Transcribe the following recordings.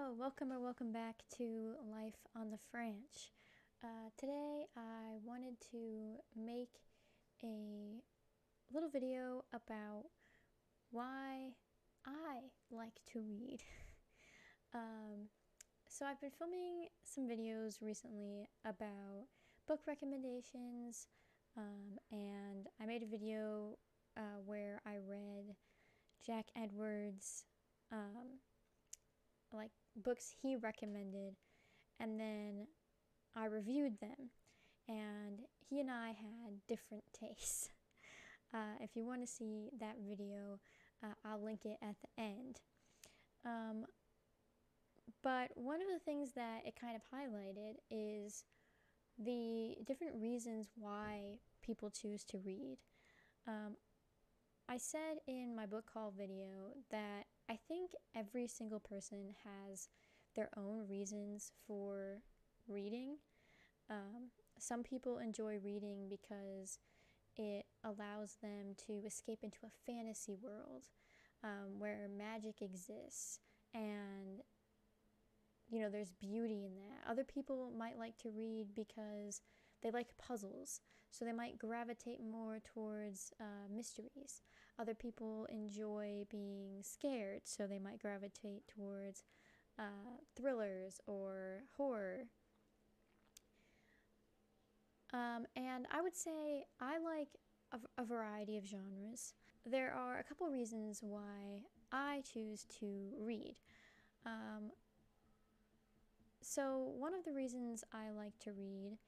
Hello, welcome or welcome back to Life on the Franch. Today I wanted to make a little video about why I like to read. So I've been filming some videos recently about book recommendations, and I made a video where I read Jack Edwards' books he recommended, and then I reviewed them, and he and I had different tastes. If you want to see that video, I'll link it at the end. But one of the things that it kind of highlighted is the different reasons why people choose to read. I said in my book haul video that I think every single person has their own reasons for reading. Some people enjoy reading because it allows them to escape into a fantasy world where magic exists, and there's beauty in that. Other people might like to read because they like puzzles, so they might gravitate more towards mysteries. Other people enjoy being scared, so they might gravitate towards thrillers or horror. And I would say I like a variety of genres. There are a couple reasons why I choose to read. So one of the reasons I like to read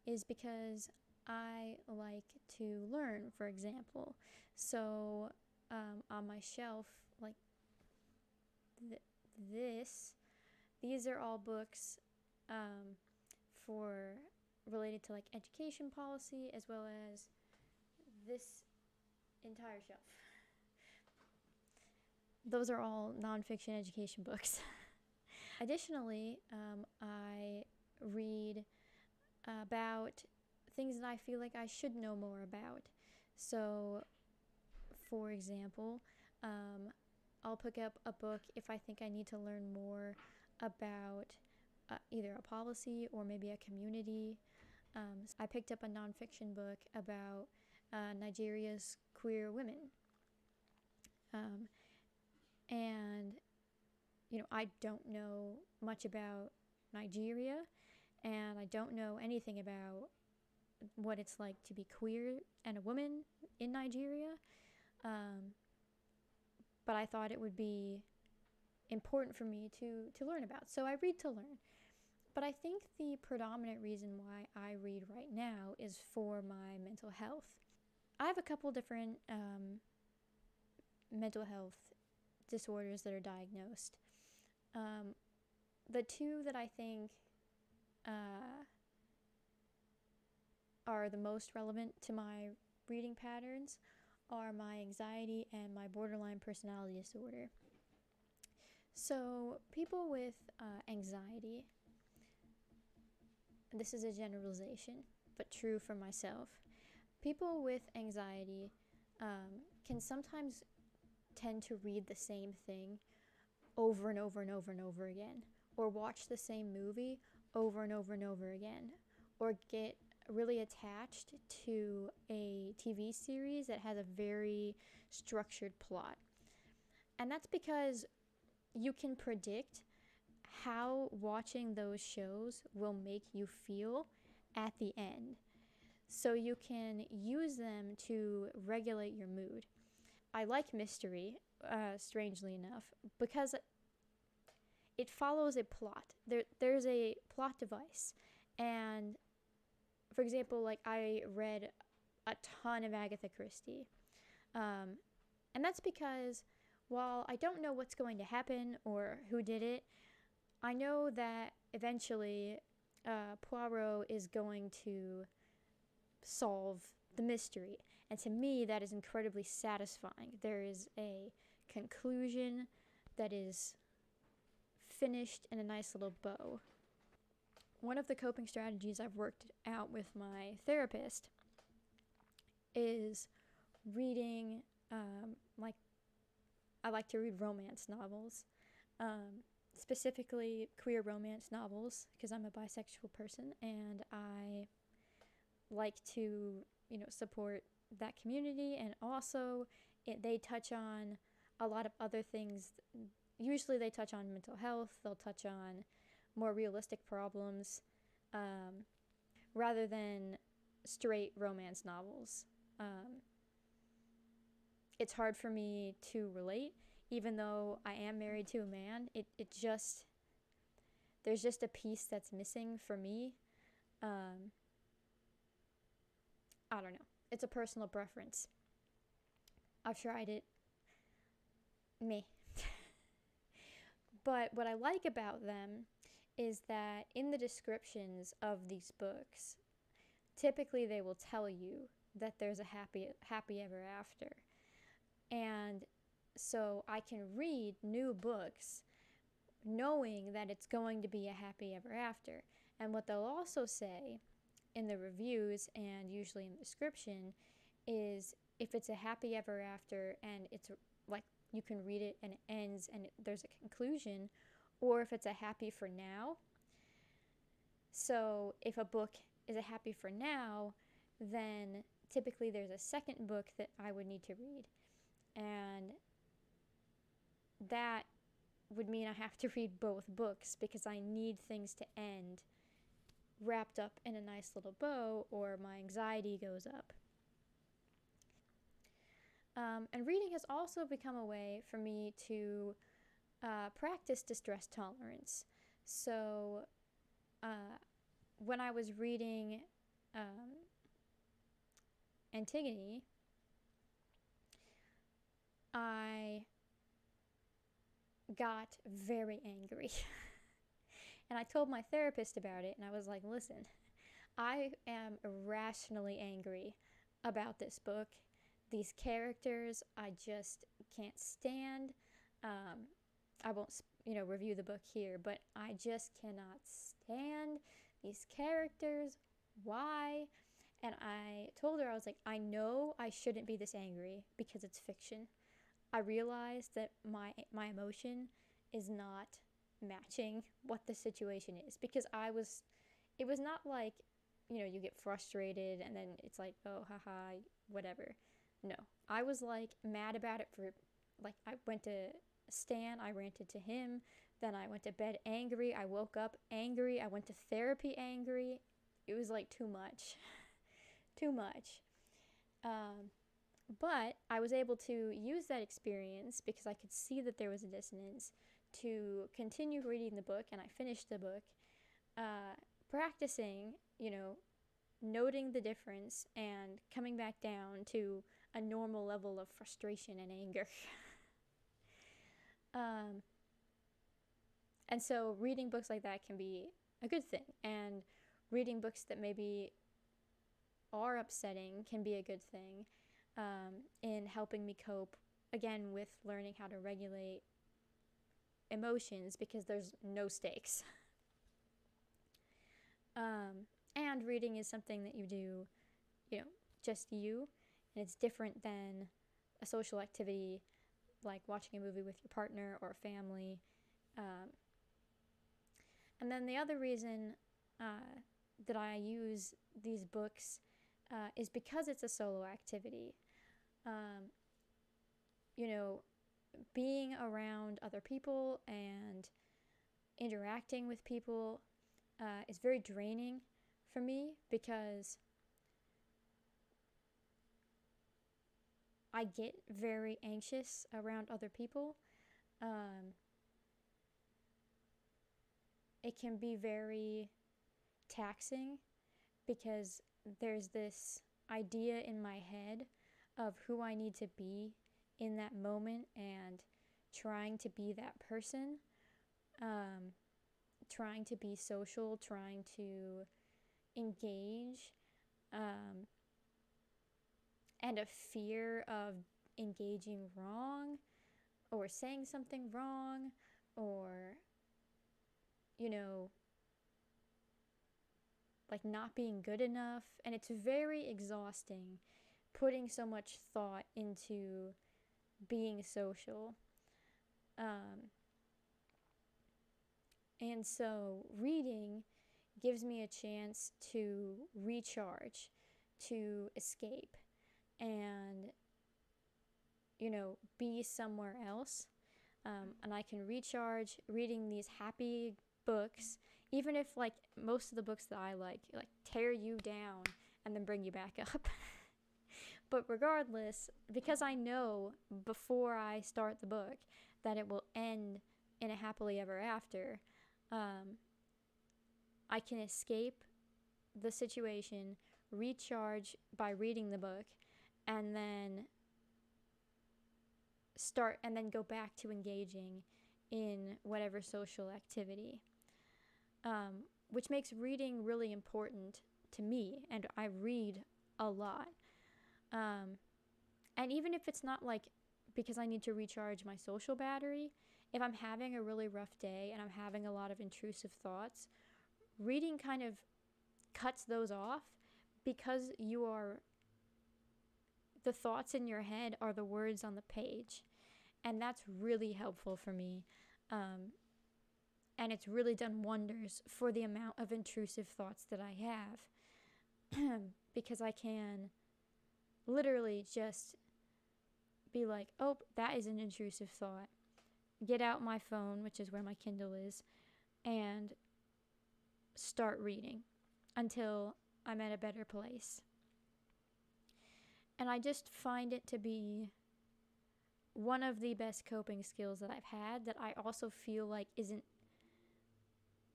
is because I like to learn, for example. So on my shelf, like these are all books for related to like education policy, as well as this entire shelf. Those are all nonfiction education books. Additionally, I read about things that I feel like I should know more about. So, for example, I'll pick up a book if I think I need to learn more about either a policy or maybe a community. I picked up a nonfiction book about Nigeria's queer women. And I don't know much about Nigeria, and I don't know anything about what it's like to be queer and a woman in Nigeria. But I thought it would be important for me to learn about. So I read to learn. But I think the predominant reason why I read right now is for my mental health. I have a couple different mental health disorders that are diagnosed. The two that I think are the most relevant to my reading patterns are my anxiety and my borderline personality disorder. So people with anxiety, this is a generalization, but true for myself. People with anxiety can sometimes tend to read the same thing over and over and over and over again, or watch the same movie over and over and over again, or get really attached to a TV series that has a very structured plot. And that's because you can predict how watching those shows will make you feel at the end. So you can use them to regulate your mood. I like mystery, strangely enough, because it follows a plot. There's a plot device. And for example, like I read a ton of Agatha Christie. And that's because while I don't know what's going to happen or who did it, I know that eventually Poirot is going to solve the mystery. And to me, that is incredibly satisfying. There is a conclusion that is finished in a nice little bow. One of the coping strategies I've worked out with my therapist is reading, I like to read romance novels. specifically queer romance novels, because I'm a bisexual person and I like to, support that community. And also, they touch on a lot of other things. Usually, they touch on mental health, they'll touch on more realistic problems rather than straight romance novels. It's hard for me to relate, even though I am married to a man. There's just a piece that's missing for me. I don't know. It's a personal preference. I've tried it. Me. But what I like about them is that in the descriptions of these books, typically they will tell you that there's a happy ever after. And so I can read new books knowing that it's going to be a happy ever after. And what they'll also say in the reviews and usually in the description is if it's a happy ever after and it's like you can read it and it ends and there's a conclusion, or if it's a happy for now. So if a book is a happy for now, then typically there's a second book that I would need to read. And that would mean I have to read both books because I need things to end wrapped up in a nice little bow or my anxiety goes up. And reading has also become a way for me to practice distress tolerance. So when I was reading Antigone, I got very angry. And I told my therapist about it, and I was like, listen, I am irrationally angry about this book. These characters, I just can't stand. I won't, review the book here, but I just cannot stand these characters. Why? And I told her, I was like, I know I shouldn't be this angry because it's fiction. I realized that my emotion is not matching what the situation is, because it was not like, you get frustrated and then it's like, oh, haha, whatever. No, I was like mad about it for, like, I went to Stan, I ranted to him, then I went to bed angry, I woke up angry, I went to therapy angry. It was like too much. Too much. But I was able to use that experience because I could see that there was a dissonance to continue reading the book, and I finished the book, practicing, noting the difference and coming back down to a normal level of frustration and anger. And so reading books like that can be a good thing, and reading books that maybe are upsetting can be a good thing in helping me cope, again, with learning how to regulate emotions because there's no stakes. And reading is something that you do, just you, and it's different than a social activity like watching a movie with your partner or family. And then the other reason that I use these books is because it's a solo activity. Being around other people and interacting with people is very draining for me because I get very anxious around other people. It can be very taxing because there's this idea in my head of who I need to be in that moment and trying to be that person, trying to be social, trying to engage, and a fear of engaging wrong or saying something wrong or, like not being good enough. And it's very exhausting putting so much thought into being social. And so reading gives me a chance to recharge, to escape, and, be somewhere else. And I can recharge reading these happy books, even if, like, most of the books that I like tear you down and then bring you back up. But regardless, because I know before I start the book that it will end in a happily ever after, I can escape the situation, recharge by reading the book, and then go back to engaging in whatever social activity, which makes reading really important to me, and I read a lot. And even if it's not like because I need to recharge my social battery, if I'm having a really rough day and I'm having a lot of intrusive thoughts, reading kind of cuts those off, because the thoughts in your head are the words on the page. And that's really helpful for me. And it's really done wonders for the amount of intrusive thoughts that I have. Because I can literally just be like, oh, that is an intrusive thought. Get out my phone, which is where my Kindle is, and start reading until I'm at a better place. And I just find it to be one of the best coping skills that I've had, that I also feel like isn't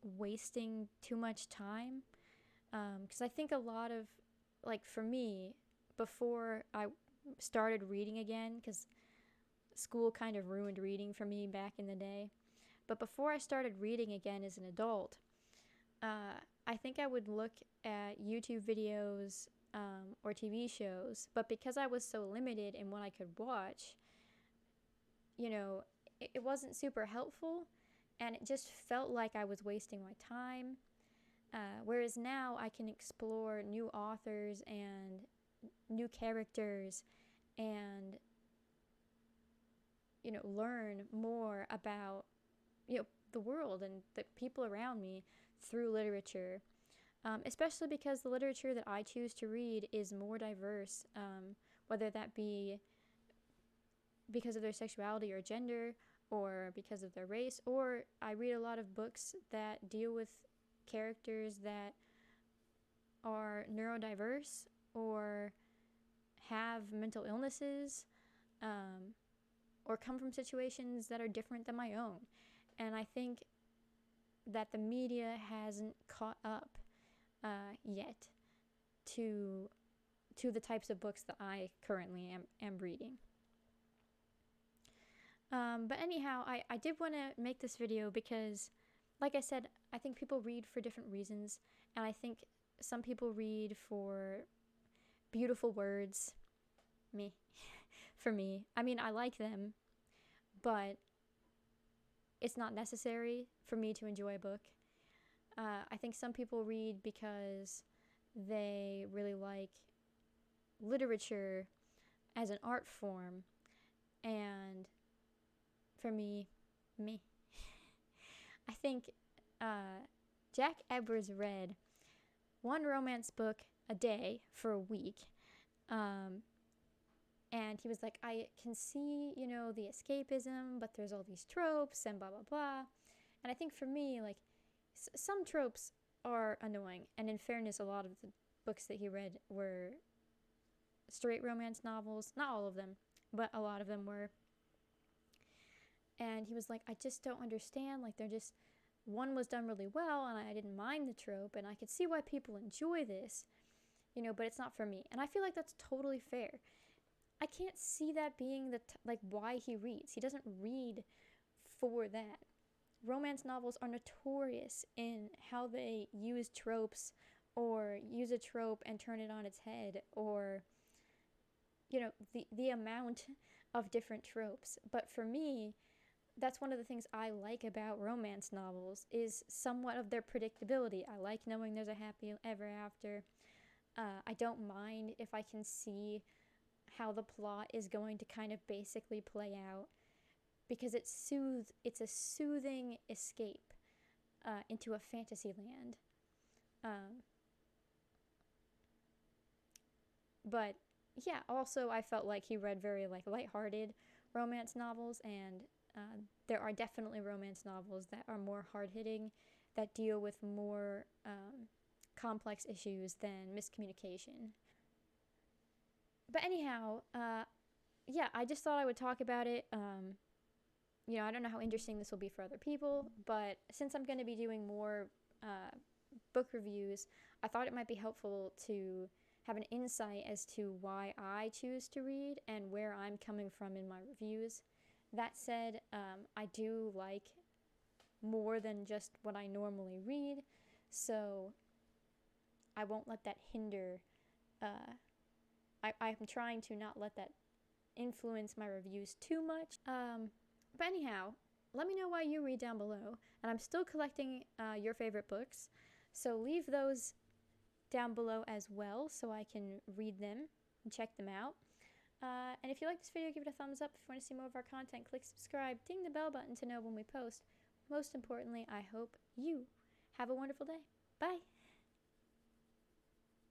wasting too much time. Because I think a lot of, like, for me, before I started reading again, because school kind of ruined reading for me back in the day, but before I started reading again as an adult, I think I would look at YouTube videos or TV shows, but because I was so limited in what I could watch, it wasn't super helpful, and it just felt like I was wasting my time. Whereas now I can explore new authors and new characters and, learn more about, the world and the people around me through literature. Especially because the literature that I choose to read is more diverse, whether that be because of their sexuality or gender, or because of their race, or I read a lot of books that deal with characters that are neurodiverse or have mental illnesses, or come from situations that are different than my own. And I think that the media hasn't caught up yet to the types of books that I currently am reading. But anyhow, I did want to make this video because, like I said, I think people read for different reasons, and I think some people read for beautiful words. For me. I mean, I like them, but it's not necessary for me to enjoy a book. I think some people read because they really like literature as an art form, and for me, I think Jack Edwards read one romance book a day for a week, and he was like, I can see, the escapism, but there's all these tropes and blah, blah, blah. And I think for me, like, some tropes are annoying. And in fairness, a lot of the books that he read were straight romance novels. Not all of them, but a lot of them were. And he was like, I just don't understand. Like, one was done really well, and I didn't mind the trope, and I could see why people enjoy this, but it's not for me. And I feel like that's totally fair. I can't see that being why he reads. He doesn't read for that. Romance novels are notorious in how they use tropes, or use a trope and turn it on its head, or, the amount of different tropes. But for me, that's one of the things I like about romance novels, is somewhat of their predictability. I like knowing there's a happy ever after. I don't mind if I can see how the plot is going to kind of basically play out, because it's a soothing escape. into a fantasy land. But yeah, also I felt like he read very like lighthearted romance novels, and there are definitely romance novels that are more hard-hitting, that deal with more complex issues than miscommunication. But anyhow, yeah, I just thought I would talk about it. I don't know how interesting this will be for other people, but since I'm going to be doing more book reviews, I thought it might be helpful to have an insight as to why I choose to read and where I'm coming from in my reviews. That said, I do like more than just what I normally read, so I won't let that hinder. I'm trying to not let that influence my reviews too much. But anyhow, let me know why you read down below. And I'm still collecting your favorite books, so leave those down below as well so I can read them and check them out. And if you like this video, give it a thumbs up. If you want to see more of our content, click subscribe, ding the bell button to know when we post. Most importantly, I hope you have a wonderful day. Bye!